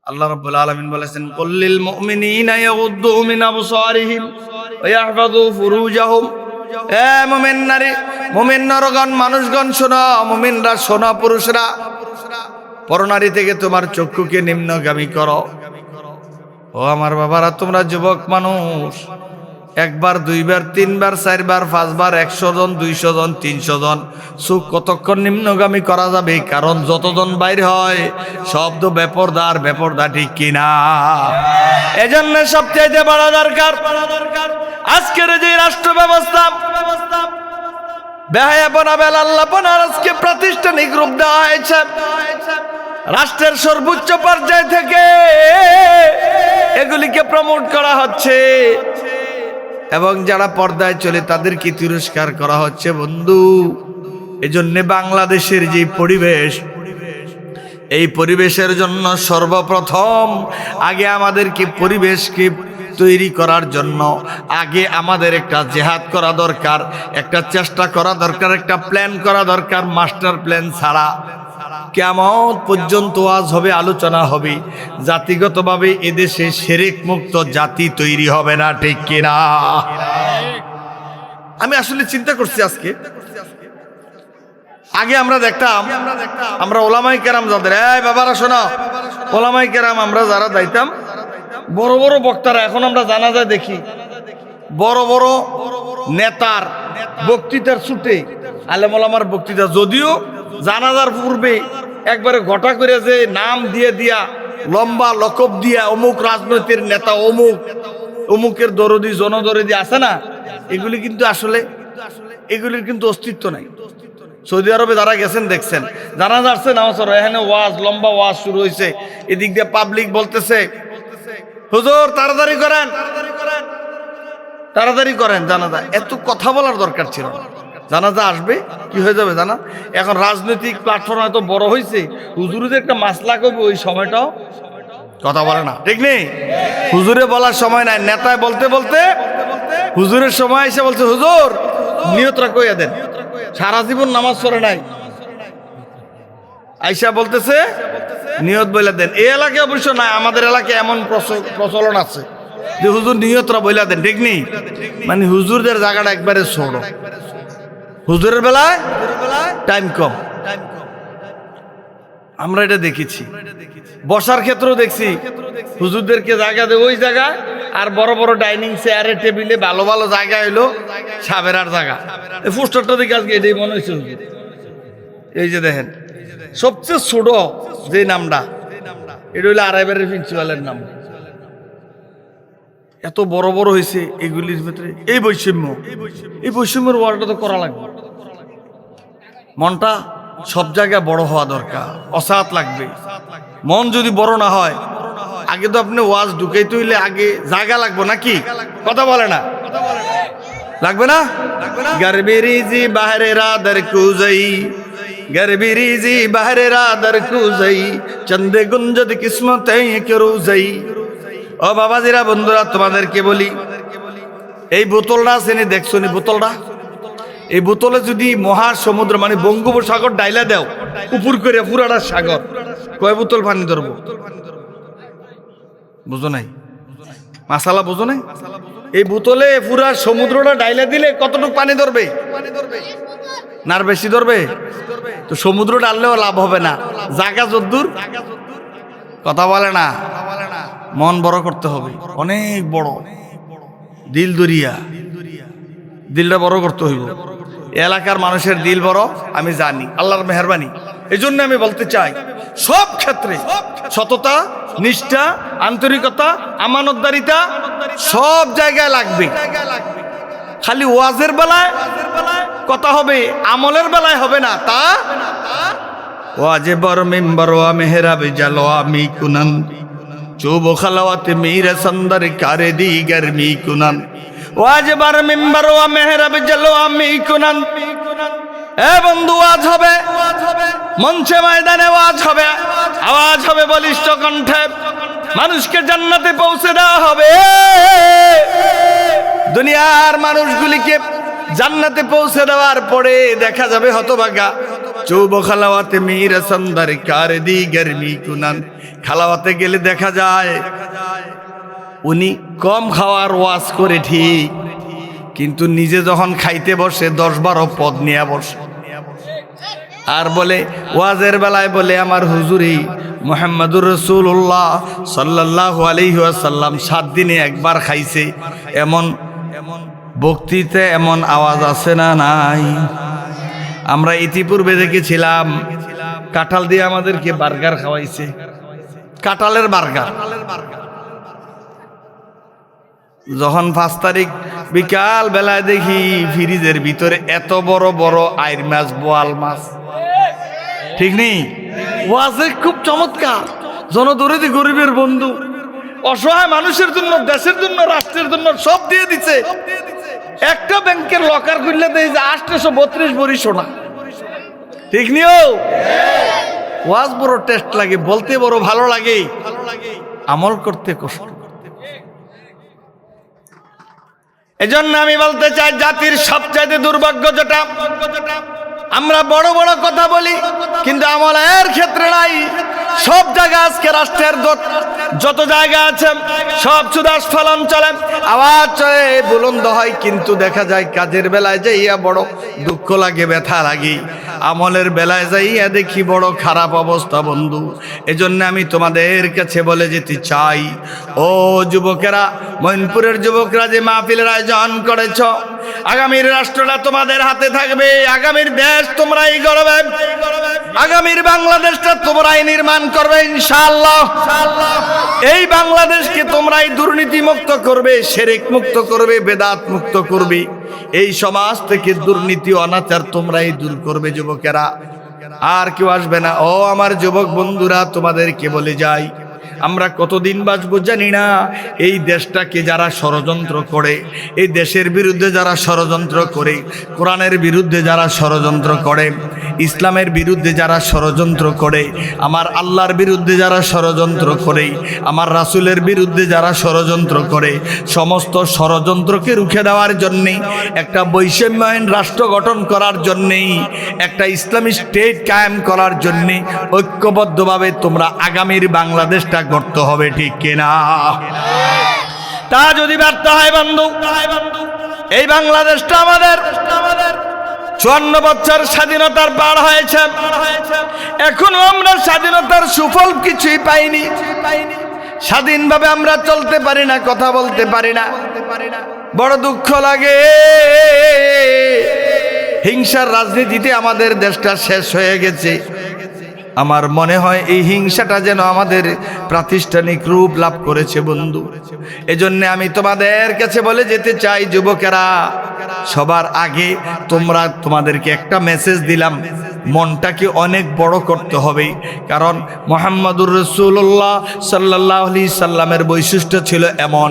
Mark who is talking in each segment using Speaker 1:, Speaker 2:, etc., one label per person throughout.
Speaker 1: আল্লাহ রাব্বুল আলামিন বলেছেন, কুল্লিল মুমিনিনা ইয়াগুদ্দু মিন আবসারিহিম ওয়া ইয়াহফাযু ফুরুজাহুম। এ মুমিন নারী, মুমিন নরগণ, মানুষগণ শোনো, মুমিনরা শোনো, পুরুষরা পরনারী থেকে তোমার চক্ষুকে নিম্নগামী করো। ও আমার বাবারা, তোমরা যুবক মানুষ, একবার, দুইবার, তিনবার, চারবার, পাঁচবার, 100 জন, 200 জন, 300 জন চোখ কতক্ষণ নিম্নগামী করা যাবে? কারণ যতজন বাইর হয় শব্দ বেপরদার, বেপরদা, ঠিক কিনা? এজন্য সবচাইতে বড় দরকার আজকের যে রাষ্ট্র ব্যবস্থা, বেহায়াপনা, বেলাল্লাপনার আজকে প্রাতিষ্ঠানিক রূপ দেওয়া হয়েছে। রাষ্ট্রের সর্বোচ্চ পর্যায় থেকে এগুলিকে প্রমোট করা হচ্ছে এবং যারা পর্দায় চলে তাদেরকে তিরস্কার করা হচ্ছে। বন্ধু, এজন্য বাংলাদেশের যে পরিবেশ, এই পরিবেশের জন্য সর্বপ্রথম আগে আমাদেরকে পরিবেশকে তৈরি করার জন্য আগে আমাদের একটা জেহাদ করা দরকার, একটা চেষ্টা করা দরকার, একটা প্ল্যান করা দরকার। মাস্টার প্ল্যান ছাড়া কিয়ামত পর্যন্ত আজ হবে, আলোচনা হবে, জাতিগতভাবে এদেশে শিরক মুক্ত জাতি তৈরি হবে না, ঠিক কিনা? আমি আসলে চিন্তা করছি আজকে, আগে আমরা দেখতাম, আমরা ওলামায়ে কেরাম যাদের, এই বাবারা শোনো, ওলামায়ে কেরাম আমরা যারা যাইতাম, বড় বড় বক্তারা, এখন আমরা জানাজায় দেখি বড় বড় নেতার বক্তৃতার ছুটে আলেম ওলামার বক্তৃতা, যদিও জানাজার পূর্বে একবারে ঘটা করে যে নাম দিয়ে দিয়া, লম্বা লকব দিয়া, অমুক রাজনৈতিক নেতা, অমুক অমুকের দরদি, জনদরদি আছে না, এগুলি কিন্তু আসলে এগুলির কিন্তু অস্তিত্ব নাই। সৌদি আরবে যারা গেছেন দেখছেন, জানাজা আসছে, নামাজ এখানে ওয়াজ, লম্বা ওয়াজ শুরু হয়েছে, এদিক দিয়ে পাবলিক বলতেছে, হুজুর তাড়াতাড়ি করেন, তাড়াতাড়ি করেন জানাজা। এত কথা বলার দরকার ছিল না। জানাজা আসবে, কি হয়ে যাবে জানা? এখন রাজনৈতিক প্ল্যাটফর্ম এত বড় হয়েছে, হুজুরের একটা মাসলা করবে, ওই সময়টাও কথা বলে না, ঠিক নেই? হুজুরে বলার সময় নাই, নেতায় বলতে বলতে হুজুরের সময় এসে বলছে, হুজুর নিয়তরা কইয়া দেন, সারা জীবন নামাজ পড়ে নাই, আইসা বলতেছে নিয়ত বইলা দেন। এই এলাকায় অবশ্য নাই, আমাদের এলাকায় এমন প্রচলন আছে যে হুজুর নিয়তরা বইলা দেন, ঠিক নেই? মানে হুজুরদের জায়গাটা একবারে ছোট, হুজুরের বেলায় টাইম কম। আমরা এটা দেখেছি, বসার ক্ষেত্রেও দেখছি, হুজুরদেরকে জায়গা দেয় ওই জায়গা, আর বড় বড় ডাইনিং চেয়ারে টেবিলে ভালো ভালো জায়গা হইলো সাবেরার জায়গা। এই পোস্টারটা দেখে আজকে এটাই মনে হয়েছে। এই যে দেখেন, সবচেয়ে ছোট যে নামটা, এটা হইলো আড়াইবারের প্রিন্সিপালের নাম। এত বড় বড় হয়েছে এগুলির ভিতরে এই বৈষম্য, এই বৈষম্যের ওয়ার্ডটা তো করা লাগবে। মনটা সব জায়গায় বড় হওয়া দরকার, অসাত লাগবে। মন যদি বড় না হয়, আগে তো আপনি ওয়াজ ঢুকাইতে হইলে আগে জায়গা লাগবে নাকি? কথা বলে না, লাগবে না? গরবিরিজি বাহরে রাদার কুজাই, গরবিরিজি বাহরে রাদার কুজাই, চন্দে গুঞ্জদ কিসমতে কেরুজাই। ও বাবাজিরা, বন্ধুরা, তোমাদেরকে বলি, এই বোতলটা আছে, দেখছো নি বোতলটা? এই বোতলে যদি মহাসমুদ্র মানে বঙ্গোপসাগর ডাইলা দাও উপর করে, পুরাটা সাগর, কয় বোতল পানি ধরবো? বুঝো নাই মাসালা, বুঝো নাই? এই বোতলে পুরা সমুদ্রটা ডাইলা দিলে কতটুকু পানি ধরবে? না আর বেশি ধরবে? তো সমুদ্র ডাললেও লাভ হবে না, জায়গা যদ্দূর। কথা বলে না, মন বড় করতে হবে, অনেক বড় দিল দরিয়া, দিলটা বড় করতে হইব। এলাকার মানুষের দিল বড়, আমি জানি, আল্লাহর মেহেরবানি। এই জন্য আমি বলতে চাই, সব ক্ষেত্রে সততা, নিষ্ঠা, আন্তরিকতা, আমানতদারিতা সব জায়গায় লাগবে। খালি ওয়াজের বেলায় কথা হবে, আমলের বেলায় হবে না। তা ওয়াজে বর মেম্বার ওয়া মেহরাবে জালো আমি কুনান, চুব খালাওয়াতে মেরা সন্দর কারে দি গরমি কুনান। ওয়াজে বর মেম্বার ওয়া মেহরাবে জালো আমি কুনান। এ বন্ধু, ওয়াজ হবে, মঞ্চে ময়দানে ওয়াজ হবে, আওয়াজ হবে বলিষ্ঠ কণ্ঠে, মানুষকে জান্নাতে পৌঁছে দেওয়া হবে। দুনিয়ার মানুষগুলিকে জান্নাতে পৌঁছে দেওয়ার পরে দেখা যাবে হতভাগা চৌব খালাওয়াতে মীর সন্দর কার দি গরমি কুনান। খালাওয়াতে গেলে দেখা যায় উনি কম খাওয়ার ওয়াজ করে ঠিক, কিন্তু নিজে যখন খাইতে বসে 10-12 পদ নিয়ে বসে। আর বলে ওয়াজের বেলায় বলে আমার হুজুরি মুহাম্মদুর রাসূলুল্লাহ সাল্লাল্লাহু আলাইহি ওয়াসাল্লাম 7 দিনে একবার খাইছে। এমন বক্তৃতা এমন আওয়াজ আছে না নাই? আমরা ইতিপূর্বে দেখেছিলাম কাঁঠাল দিয়ে আমাদেরকে বার্গার খাওয়াইছে, কাঁঠালের বার্গার। যখন 5 তারিখ বিকাল বেলায় দেখি ফ্রিজের ভিতরে এত বড় বড় আইর মাছ, বোয়াল মাছ, ঠিক নেই? ওয়াজে খুব চমৎকার, জনদরদি গরিবের বন্ধু, অসহায় মানুষের জন্য, দেশের জন্য, রাষ্ট্রের জন্য সব দিয়ে দিচ্ছে। একটা ব্যাংকের লকার খুললে দেয় যে 832 ভরি সোনা, ঠিক নিও? ওয়াজ বড় টেস্ট লাগে, বলতে বড় ভালো লাগে, আমল করতে কষ্ট। এজন্য আমি বলতে চাই জাতির সবচাইতে দুর্ভাগ্য যেটা, আমরা বড় বড় কথা বলি কিন্তু আমলের ক্ষেত্রে নাই। সব জায়গা আজকে রাষ্ট্রের যত জায়গা আছে সব সুদাস ফলন চলে, আওয়াজ চলে, বুলন্দ হয়, কিন্তু দেখা যায় কাজের বেলায় যাইয়া বড় দুঃখ লাগে, ব্যথা লাগে। আমলের বেলায় যাইয়া দেখি বড় খারাপ অবস্থা বন্ধু। এজন্য আমি তোমাদের কাছে বলে যেতে চাই, ও যুবকেরা, মইনপুরের যুবকরা যে মাহফিলের আয়োজন করেছ, আগামীর রাষ্ট্রটা তোমাদের হাতে থাকবে, আগামীর দেশ তোমরাই গড়বে, আগামীর বাংলাদেশটা তোমরাই নির্মাণ করবে ইনশাআল্লাহ। এই বাংলাদেশকে তোমরাই দুর্নীতি মুক্ত করবে, শিরক মুক্ত করবে, বেদাত মুক্ত করবে। এই সমাজ থেকে দুর্নীতি অনাচার তোমরাই দূর করবে যুবকেরা, আর কেউ আসবে না। ও আমার যুবক বন্ধুরা, তোমাদেরকে বলে যাই, আমরা কতদিন বাঁচবো জানি না। এই দেশটাকে যারা ষড়যন্ত্র করে, এই দেশের বিরুদ্ধে যারা ষড়যন্ত্র করে, কোরআনের বিরুদ্ধে যারা ষড়যন্ত্র করে, ইসলামের বিরুদ্ধে যারা ষড়যন্ত্র করে, আমার আল্লাহর বিরুদ্ধে যারা ষড়যন্ত্র করে, আমার রাসূলের বিরুদ্ধে যারা ষড়যন্ত্র করে, সমস্ত ষড়যন্ত্রকে রুখে দেওয়ার জন্যে, একটা বৈষম্যহীন রাষ্ট্র গঠন করার জন্যেই, একটা ইসলামী স্টেট কায়েম করার জন্যে ঐক্যবদ্ধভাবে তোমরা আগামীর বাংলাদেশটা করতে হবে, ঠিক কিনা? তা যদি ব্যর্থ হয় বন্ধু, এই বাংলাদেশটা আমাদের 54 বছর স্বাধীনতার পার হয়েছে, এখনো আমরা স্বাধীনতার সুফল কিছুই পাইনি। স্বাধীনভাবে আমরা চলতে পারি না, কথা বলতে পারি না, বড় দুঃখ লাগে। হিংসার রাজনীতিতে আমাদের দেশটা শেষ হয়ে গেছে। আমার মনে হয় এই হিংসাটা যেন আমাদের প্রাতিষ্ঠানিক রূপ লাভ করেছে বন্ধু। এজন্য আমি তোমাদের কাছে বলে যেতে চাই, যুবকেরা, সবার আগে তোমাদেরকে একটা মেসেজ দিলাম, মনটাকে অনেক বড় করতে হবে। কারণ মুহাম্মদুর রাসূলুল্লাহ সাল্লাল্লাহু আলাইহি সাল্লামের বৈশিষ্ট্য ছিল এমন,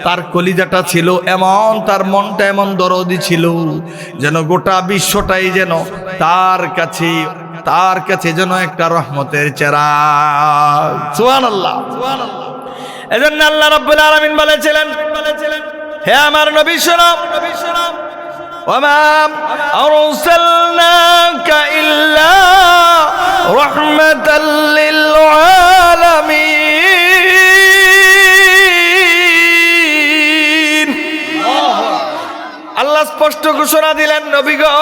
Speaker 1: তার কলিজাটা ছিল এমন, তার মনটা এমন দরদি ছিল যেন গোটা বিশ্বটাই যেন তার কাছে যেন একটা রহমতের চেরাগ। সুবহানাল্লাহ। এজন্য আল্লাহ রাব্বুল আলামিন বলেছিলেন, হে আমার নবী শোনো, ওয়ামা আরসালনাকা ইল্লা রাহমাতাল লিল আলামিন। আল্লাহ স্পষ্ট ঘোষণা দিলেন, নবী গো,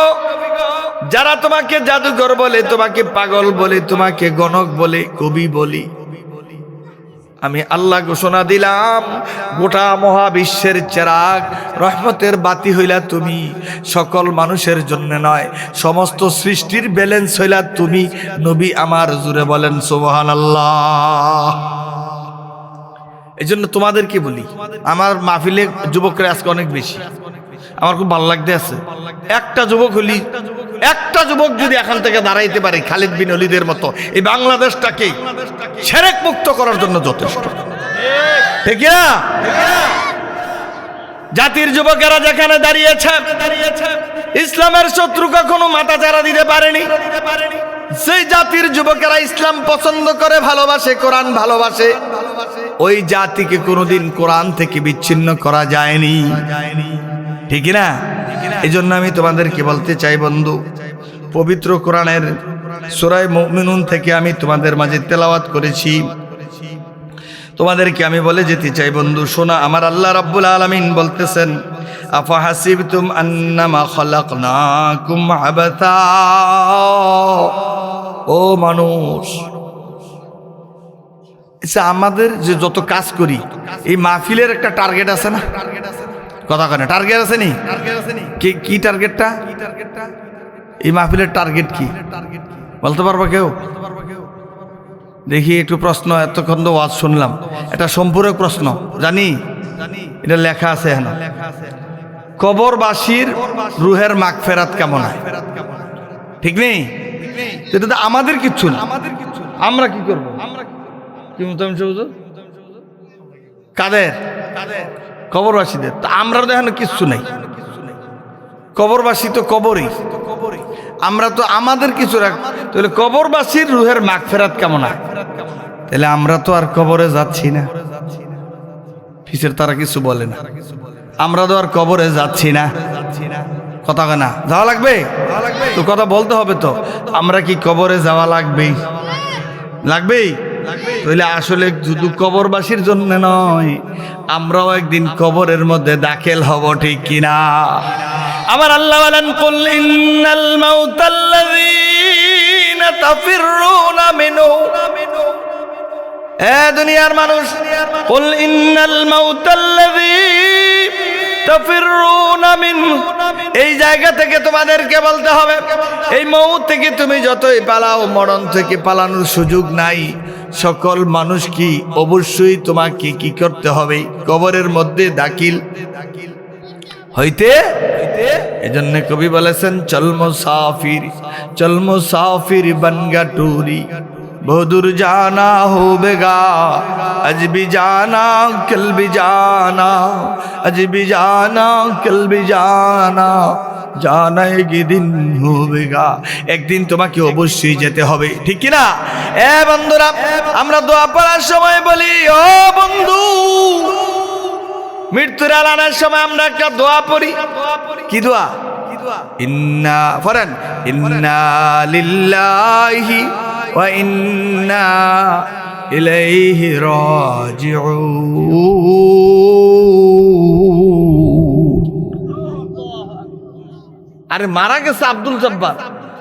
Speaker 1: যারা তোমাকে জাদুকর বলে, তোমাকে পাগল বলে, তোমাকে গণক বলে, কবি বলি, আমি আল্লাহ ঘোষণা দিলাম, গোটা মহাবিশ্বের চেরাগ, রহমতের বাতি হইলা তুমি, সকল মানুষের জন্য নয়, সমস্ত সৃষ্টির ব্যালেন্স হইলা তুমি নবী আমার। জুড়ে বলেন সুবহানাল্লাহ। এই জন্য তোমাদেরকে বলি, আমার মাহফিলে যুবকরা আজকে অনেক বেশি, আমার খুব ভালো লাগতে আছে। একটা যুবক হলি, একটা যুবক যদি এখান থেকে দাঁড়াইতে পারে খালিদ বিন ওলীদের মতো, এই বাংলাদেশটাকে শিরক মুক্ত করার জন্য যথেষ্ট, ঠিক না? জাতির যুবকেরা যেখানে দাঁড়িয়েছে, ইসলামের শত্রু কখনো মাথা চারা দিতে পারেনি। সেই জাতির যুবকেরা ইসলাম পছন্দ করে, ভালোবাসে, কোরআন ভালোবাসে, ওই জাতিকে কোনোদিন কোরআন থেকে বিচ্ছিন্ন করা যায়নি, ঠিক না? এই জন্য আমি তোমাদেরকে বলতে চাই বন্ধু, পবিত্র কোরআনের সূরা মুমিনুন থেকে আমি তোমাদের মাঝে তেলাওয়াত করেছি। তোমাদেরকে আমি বলে যেতে চাই বন্ধু, শোনা, আমার আল্লাহ রাব্বুল আলামিন বলতেছেন, আফা হাসিবতুম আন্নামা খালাকনাকুম আবাতা। ও মানুষ, আচ্ছা, আমাদের যে যত কাজ করি, এই মাহফিলের একটা টার্গেট আছে না? কথা কেন, টার্গেট আছে নি? কি টার্গেটটা? এই মাহফিলের টার্গেট কি বলতে পারবো কেউ? দেখি একটু প্রশ্ন, এতক্ষণ তো ওয়াজ শুনলাম, এটা সম্পূরক প্রশ্ন, জানি এটা লেখা আছে হ্যাঁ। কবরবাসীর রুহের মাগফিরাত কেমন হয়? ঠিক নেই, এটা তো আমাদের কিচ্ছু না। আমরা কি করব? কি মতামত বুঝো? কাদের? কবরবাসীদের। তো আমরা তো এখন কিচ্ছু নাই, কবরবাসী তো কবরই, আমরা তো আমাদের কিছু রাখ। তাহলে কবরবাসীর রুহের মাগফিরাত কেমন হয়? তাহলে আমরা তো আর কবরে যাচ্ছি না, ফিসের তারা কিছু বলে না, আমরা তো আর কবরে যাচ্ছি না। কথা না, যাওয়া লাগবে তো, কথা বলতে হবে তো, আমরা কি কবরে যাওয়া লাগবেই? তাহলে আসলে শুধু কবরবাসীর জন্য নয়, আমরাও একদিন কবরের মধ্যে দাখিল হব, ঠিক কিনা? আমার আল্লাহ বলেন, কুল ইন্নাল মাউতাল্লাযীনা তাফিররুনা মিনহু। এ দুনিয়ার মানুষ, কুল ইন্নাল মাউতাল্লাযী তাফিররুনা মিনহু। এই জায়গা থেকে তোমাদেরকে বলতে হবে, এই মউত থেকে তুমি যতই পালাও, মরণ থেকে পালানোর সুযোগ নাই। সকল মানুষ কি অবশ্যই তোমাকে কি করতে হবে? কবরের মধ্যে দাখিল হইতে। এজন্য কবি বলেছেন, চল মুসাফির বনগা টুরি, বহুদূর জানা হোবেগা, আজ ভি জানা কল ভি জানা, আজ ভি জানা কল ভি জানা, জানা এক দিন হোবেগা। একদিন তোমাকে অবশ্যই যেতে হবে, ঠিক কিনা? এ বন্ধুরা, আমরা দোয়া পড়ার সময় বলি, ও বন্ধু, মৃত্যুর এলানের সময় আমরা একটা দোয়া পড়ি। কি দোয়া? ইন্না ফরেন, ইন্না লিল্লাহি ওয়া ইন্না ইলাইহি রাজিউন। আরে মারা গেছে আব্দুল জব্বার,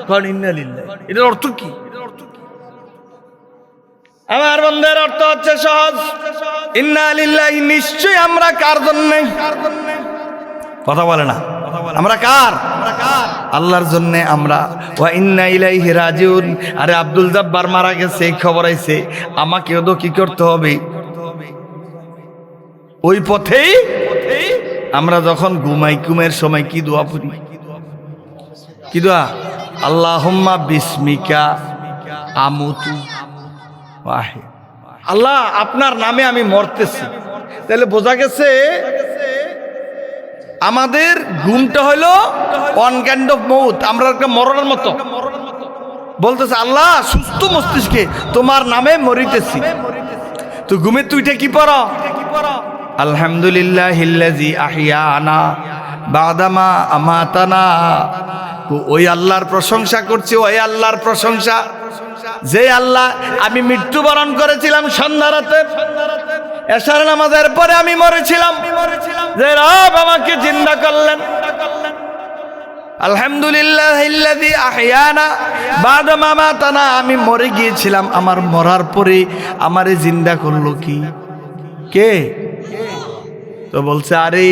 Speaker 1: কারণ ইন্না লিল্লাহি, এটার অর্থ কি? আমার বন্ধের অর্থ হচ্ছে সহজ, ইন্না লিল্লাহি, নিশ্চয় আমরা কার জন্য? কথা বলে না, আমরা কার? আল্লাহর জন্য আমরা। ওয়া ইন্না ইলাইহি রাজিউন। আরে আব্দুল জব্বার মারা গেছে, খবর আইছে, আমাকেও তো কি করতে হবে? ওই পথেই আমরা যখন ঘুমাই, ঘুমের সময় কি দোয়া পড়ি? কি দোয়া? আল্লাহুম্মা বিসমিকা আমুতু, আল্লাহ আপনার নামে আমি মরতেছি। তাহলে বোঝা গেছে আমাদের ঘুমটা হলো ওয়ান কাইন্ড অফ মউত, আমরা একটা মরণের মতো। বলতেছে আল্লাহ সুস্থ মস্তিষ্কে তোমার নামে মরিতেছি। তো ঘুমে তুইটা কি পড়ো? আলহামদুলিল্লাহিল্লাযী আহইয়ানা বাদামা আমাতানা। ওই আল্লাহর প্রশংসা করছি, ওই আল্লাহর প্রশংসা যে আল্লাহ, আমি মৃত্যুবরণ করেছিলাম সন্ধ্যা রাতে, এশার নামাজের পরে আমি মরেছিলাম, যে রব আমাকে জিন্দা করলেন। আলহামদুলিল্লাহিল্লাযী আহইয়ানা বাদা মা মাতানা, আমি মরে গিয়েছিলাম, আমার মরার পরে আমারে জিন্দা করলো কে? তো বলছে আরে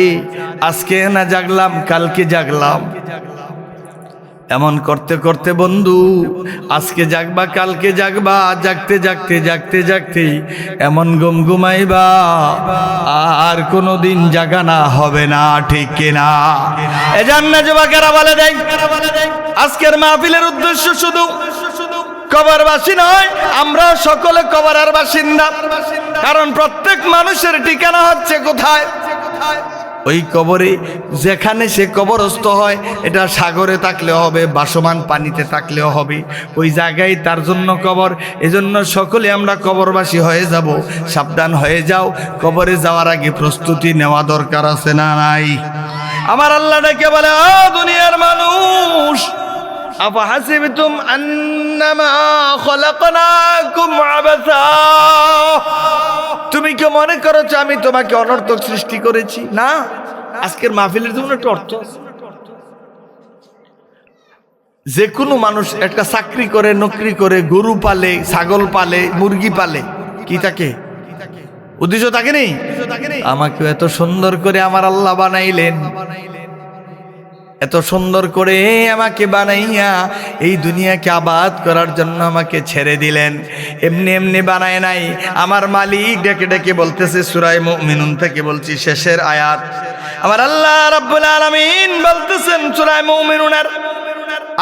Speaker 1: আজকে না জাগলাম, কালকে জাগলাম। এমন করতে করতে বন্ধু, আজকে জাগবা, কালকে জাগবা, জাগতে জাগতে জাগতে জাগতে এমন ঘুম ঘুমাইবা আর কোনোদিন জাগানা হবে না, ঠিক কিনা? এজন্য যুবকেরা বলে দেয়, আজকের মাহফিলের উদ্দেশ্য শুধু কবরবাসী নয়, আমরা সকলে কবরের বাসিন্দা। কারণ প্রত্যেক মানুষের ঠিকানা হচ্ছে কোথায়? ওই কবরে, যেখানে সে কবরস্থ হয়, এটা সাগরে থাকলেও হবে, ভাসমান পানিতে থাকলেও হবে, ওই জায়গায় তার জন্য কবর। এজন্য সকলে আমরা কবরবাসী হয়ে যাব। সাবধান হয়ে যাও, কবরে যাওয়ার আগে প্রস্তুতি নেওয়া দরকার আছে না নাই? আমার আল্লাহ ডেকে বলে, ও দুনিয়ার মানুষ, আফাহাসিবতুম আন্নামা খলাকনাকুম আবাসা, তুমি কি মনে করেছো আমি তোমাকে অনর্থক সৃষ্টি করেছি? না, আজকের মাহফিলের জন্য একটা অর্থ আছে। যে কোনো মানুষ একটা চাকরি করে, নকরি করে, গরু পালে, ছাগল পালে, মুরগি পালে, কি থাকে? উদ্দেশ্য থাকে নেই? আমাকে এত সুন্দর করে আমার আল্লাহ বানাইলেন, এত সুন্দর করে আমাকে বানাইয়া এই দুনিয়াকে আবাদ করার জন্য আমাকে ছেড়ে দিলেন। এমনি এমনি বানায় নাই। আমার মালিক ডেকে ডেকে বলতেছে, সূরা মুমিনুন থেকে বলছি, শেষের আয়াত। আমার আল্লাহ রাব্বুল আলামিন বলতেছেন সূরা মুমিনুনের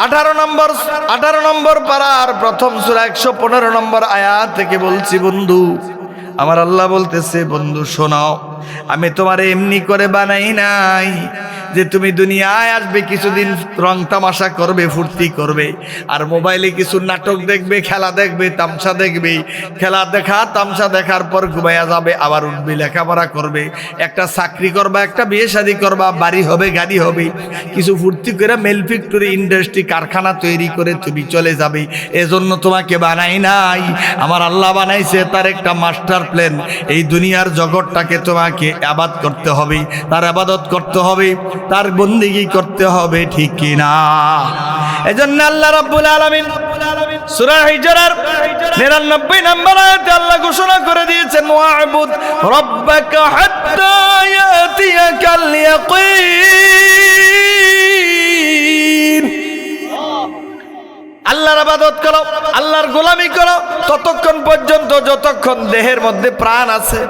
Speaker 1: 18 নম্বর পারার প্রথম সূরা 115 নম্বর আয়াত থেকে বলছি, বন্ধু আমার আল্লাহ বলতেছে, বন্ধু শোনাও, আমি তোমারে এমনি করে বানাই নাই যে তুমি দুনিয়ায় আসবে, কিছুদিন রং তামাশা করবে, ফুর্তি করবে, আর মোবাইলে কিছু নাটক দেখবে, খেলা দেখবে, তামসা দেখবে, খেলা দেখা তামসা দেখার পর ঘুমাইয়া যাবে, আবার উঠবে, লেখাপড়া করবে, একটা চাকরি করবা, একটা বিয়ে শাদী করবা, বাড়ি হবে, গাড়ি হবে, কিছু ফুর্তি করে মেল ফ্যাক্টরি, ইন্ডাস্ট্রি, কারখানা তৈরি করে তুমি চলে যাবে। এজন্য তোমাকে বানাই নাই। আমার আল্লাহ বানাইছে তার একটা মাস্টার প্ল্যান। এই দুনিয়ার জগৎটাকে তোমাকে আবাদ করতে হবে, তার আবাদত করতে হবে, তার বন্দেগী করতে হবে, ঠিক কি না? এজন্য আল্লাহ রাব্বুল আলামিন সূরা হিজরের 99 নম্বর আয়াতে আল্লাহ ঘোষণা করে দিয়েছেন, ওয়া'বুদ রাব্বাকা হাত্তা ইয়াতিয়াকাল ইয়াকিন। আল্লাহর ইবাদত করো, আল্লাহর গোলামি করো ততক্ষণ পর্যন্ত যতক্ষণ দেহের মধ্যে প্রাণ আছে,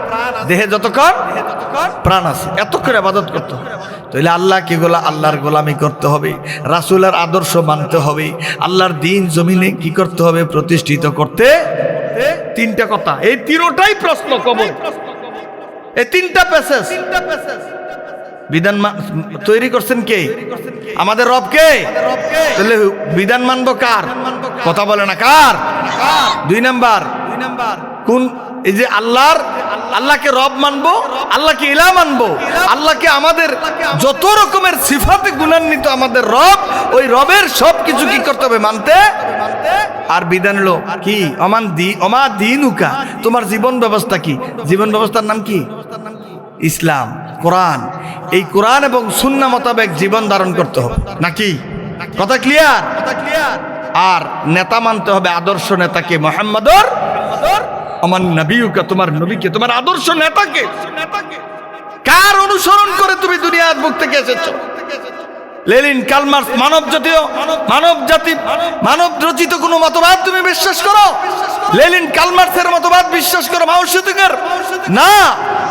Speaker 1: দেহে যতক্ষণ প্রাণ আছে এতক্ষণ ইবাদত করতে হবে। তাহলে আল্লাহর গোলামি করতে হবে, রাসূলের আদর্শ মানতে হবে, আল্লাহর দ্বীন জমিনে কি করতে হবে? প্রতিষ্ঠিত করতে। তিনটা কথা, এই তিনটাই প্রশ্ন কবর, এই তিনটা প্যাসেজ। বিধান তৈরি করছেন কে? আমাদের রব কে? তাহলে বিধান মানবো কার? কথা বলে না, কার? 2 নাম্বার কোন? এই যে আল্লাহকে রব মানবো, আল্লাহকে ইলাহ মানবো, আল্লাহকে আমাদের যত রকমের সিফাতে গুণান্বিত আমাদের রব, ওই রবের সব কিছু কি করতে হবে? মানতে। আর বিধান হলো কি? অমা দীনুকা, তোমার জীবন ব্যবস্থা কি? জীবন ব্যবস্থার নাম কি? ইসলাম, কোরআন। এই কোরআন এবং সুন্নাহ মোতাবেক জীবন ধারণ করতে হবে, নাকি? কথা ক্লিয়ার? আর নেতা মানতে হবে আদর্শ নেতাকে, মুহাম্মাদুর আমার নবীকে, তোমার নবীকে, তোমার আদর্শ নেতাকে। কার অনুসরণ করে তুমি দুনিয়ার বুক থেকে এসেছো? লেনিন, কার্ল মার্কস, মানব রচিত কোনো মতবাদ তুমি বিশ্বাস করো? লেনিন, কার্ল মার্কসের মতবাদ বিশ্বাস করো? মাও সেতুংয়ের না,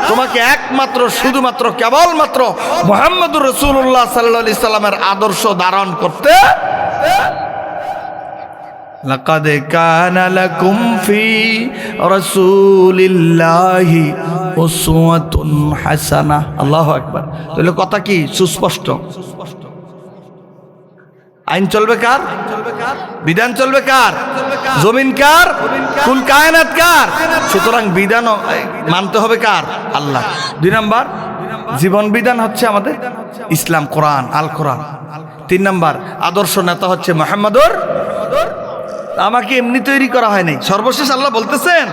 Speaker 1: তোমাকে একমাত্র শুধুমাত্র কেবলমাত্র মুহাম্মদুর রাসূলুল্লাহ সাল্লাল্লাহু আলাইহি সাল্লামের আদর্শ ধারণ করতে। লাকাদ কানা লাকুম ফি রাসূলিল্লাহি উসওয়াতুন হাসানাহ। আল্লাহু আকবার। তাহলে কথা কি? সুস্পষ্ট। আইন চলবে কার? বিধান চলবে কার? জমিন কার? কুল কায়নাত কার? সুতরাং বিধান মানতে হবে কার? আল্লাহ। 2 নাম্বার, জীবন বিধান হচ্ছে আমাদের ইসলাম, কোরআন, আল কোরআন। 3 নাম্বার, আদর্শ নেতা হচ্ছে মুহাম্মাদুর। আমাকে এমনি তৈরি করা হয়নি। সর্বশেষ আল্লাহ বলতেছেন,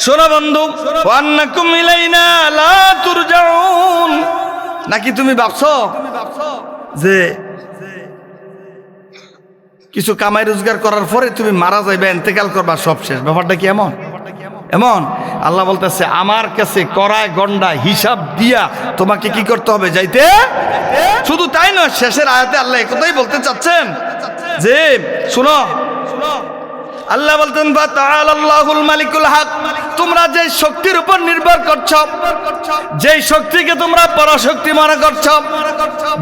Speaker 1: শোনো বন্ধু, ওয়ান্নাকুম ইলাইনা লা তুরজাউন। নাকি তুমি ভাবছো যে কিছু কামাই রোজগার করার পরে তুমি মারা যাইবে, ইন্তেকাল করবা, সব শেষ? ব্যাপারটা কি এমন? আল্লাহ বলতেছে, আমার কাছে কড়ায় গন্ডা হিসাব দিয়া তোমাকে কি করতে হবে? যাইতে। শুধু তাই নয়, শেষের আয়াতে আল্লাহ একথাই বলতে চাচ্ছেন যে শুনো, আল্লাহ বলতেন, তাআলাল্লাহুল মালিকুল হক, তোমরা যে শক্তির উপর নির্ভর করছো, যেই শক্তিকে তোমরা পরাশক্তি মনে করছো,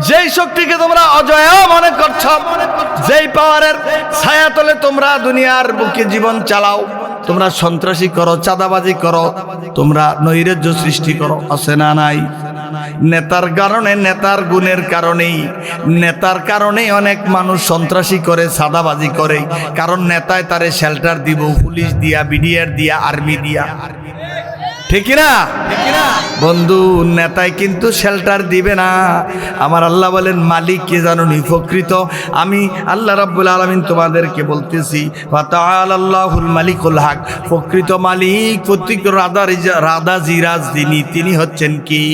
Speaker 1: যেই শক্তিকে তোমরা অজয় মনে করছো, যেই পাওয়ারের ছায়াতলে তোমরা দুনিয়ার বুকে জীবন চালাও, তোমরা সন্ত্রাসী করো, চাঁদাবাজি করো, তোমরা নৈরাজ্য সৃষ্টি করো, আছে না নাই? নেতার কারণে, নেতার গুণের কারণেই অনেক মানুষ সন্ত্রাসী করে, চাঁদাবাজি করে, কারণ নেতায় তারে শেল্টার দিব, পুলিশ দিয়া, বিডিআর দিয়া, আর্মি দিয়া। ঠিক না? বন্ধু, নেতায় কিন্তু শেল্টার দিবে না। আমার আল্লাহ বলেন মালিক কে জানো নি? প্রকৃত আমি আল্লাহ রাব্বুল আলামিন তোমাদেরকে বলতেছি, ফাতাআলাল্লাহুল মালিকুল হক, প্রকৃত মালিক, প্রত্যেক রাধা জিরাজ তিনি হচ্ছেন কি?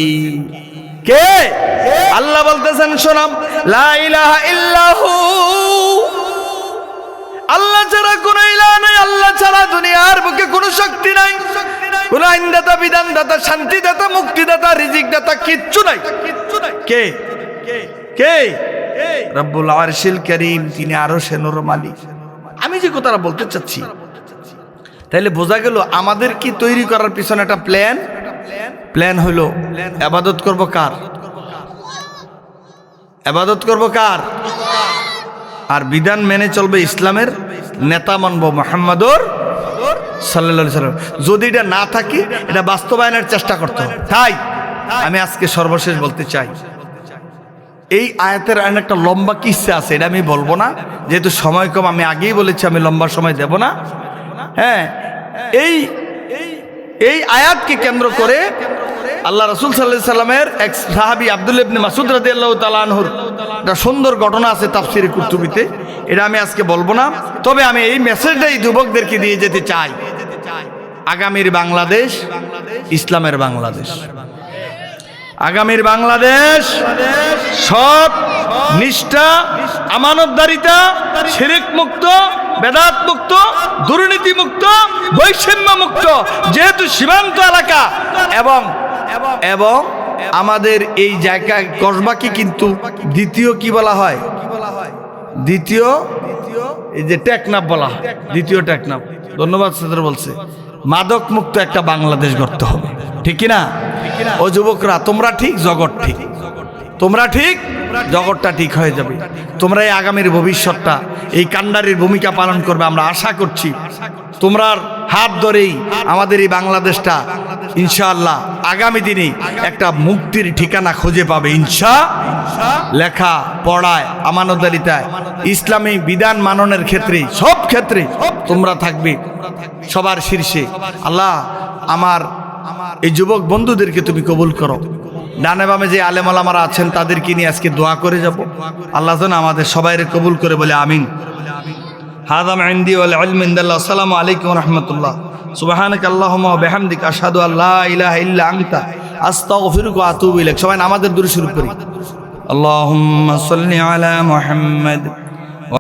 Speaker 1: কে? আল্লাহ বলতেছেন শোনাম, লা ইলাহা ইল্লাহু, আল্লাহ ছাড়া কোনো ইলাহ নাই, আল্লাহ ছাড়া দুনিয়ার বুকে কোনো শক্তি নাই, কোন আইনদাতা, বিধানদাতা, শান্তিদাতা, মুক্তিদাতা, রিজিকদাতা কিচ্ছু নাই। কে? কে? রব্বুল আরশিল কারীম, তিনি আরশের মালিক। আমি যে কথাটা বলতে চাচ্ছি, তাইলে বোঝা গেল আমাদের কি তৈরি করার পিছনে একটা প্ল্যান হলো ইবাদত করব কার? ইবাদত করব কার? আর বিধান মেনে চলবে ইসলামের, নেতা মানব মুহাম্মদুর সাল্লাল্লাহু আলাইহি সাল্লাম। যদি এটা না থাকে, এটা বাস্তবায়নের চেষ্টা করতে হবে। তাই আমি আজকে সর্বশেষ বলতে চাই, এই আয়াতের একটা লম্বা কিস্সা আছে, এটা আমি বলবো না, যেহেতু সময় কম। আমি আগেই বলেছি আমি লম্বা সময় দেব না। হ্যাঁ, এই আয়াতকে কেন্দ্র করে আল্লাহ রাসূল সাল্লাল্লাহু আলাইহি সাল্লামের এক সাহাবী আব্দুল্লাহ ইবনে মাসউদ রাদিয়াল্লাহু তাআলা আনহুর একটা সুন্দর ঘটনা আছে তাফসীরে কুরতুবীতে। এটা আমি আজকে বলবো না, তবে আমি এই মেসেজটাই যুবকদেরকে দিয়ে যেতে চাই। আগামীর বাংলাদেশ ইসলামের বাংলাদেশ। আগামীর বাংলাদেশ সৎ, নিষ্ঠা, আমানতদারিতা, শিরক মুক্ত, বেদাত মুক্ত, দুর্নীতি মুক্ত, বৈষম্য মুক্ত, যেহেতু সীমান্ত এলাকা এবং আমাদের এই জায়গায় কসবাকে কিন্তু দ্বিতীয় কি বলা হয়? দ্বিতীয় এই যে টেকনাফ বলা হয়, দ্বিতীয় টেকনাফ। ধন্যবাদ স্যার বলছে। মাদক মুক্ত একটা বাংলাদেশ গড়তে হবে, ঠিক কিনা? ও যুবকরা, তোমরা ঠিক, জগৎ ঠিক। তোমরা ঠিক, জগৎটা ঠিক হয়ে যাবে। তোমরা এই আগামীর ভবিষ্যৎটা, এই কান্ডারির ভূমিকা পালন করবে আমরা আশা করছি। তোমরার হাত ধরেই আমাদের এই বাংলাদেশটা ইনশাআল্লাহ আগামী দিনে একটা মুক্তির ঠিকানা খুঁজে পাবে। লেখা পড়ায়, আমানতদারিতায়, ইসলামী বিধান মাননের ক্ষেত্রে, সব ক্ষেত্রে তোমরা থাকবে সবার শীর্ষে। আল্লাহ আমার এই যুবক বন্ধুদেরকে তুমি কবুল করো। ডানে বামে যে আলেম ওলামারা আছেন তাদেরকে নিয়ে আজকে দোয়া করে যাব। আল্লাহ যেন আমাদের সবাইকে কবুল করে বলে আমিন। হাযা মা ইনদি ওয়াল ইলমু ইনদাল্লাহ। আসসালামু আলাইকুম ওয়া রাহমাতুল্লাহ। সুবহানাকা আল্লাহুম্মা ওয়া বিহামদিকা আশহাদু আল্লা ইলাহা ইল্লা আনতা আস্তাগফিরুকা ওয়া আতুবু ইলাইক। সবাই আমাদের দুরূদ শরীফ পড়ি। আল্লাহুম্মা সাল্লি আলা মুহাম্মাদ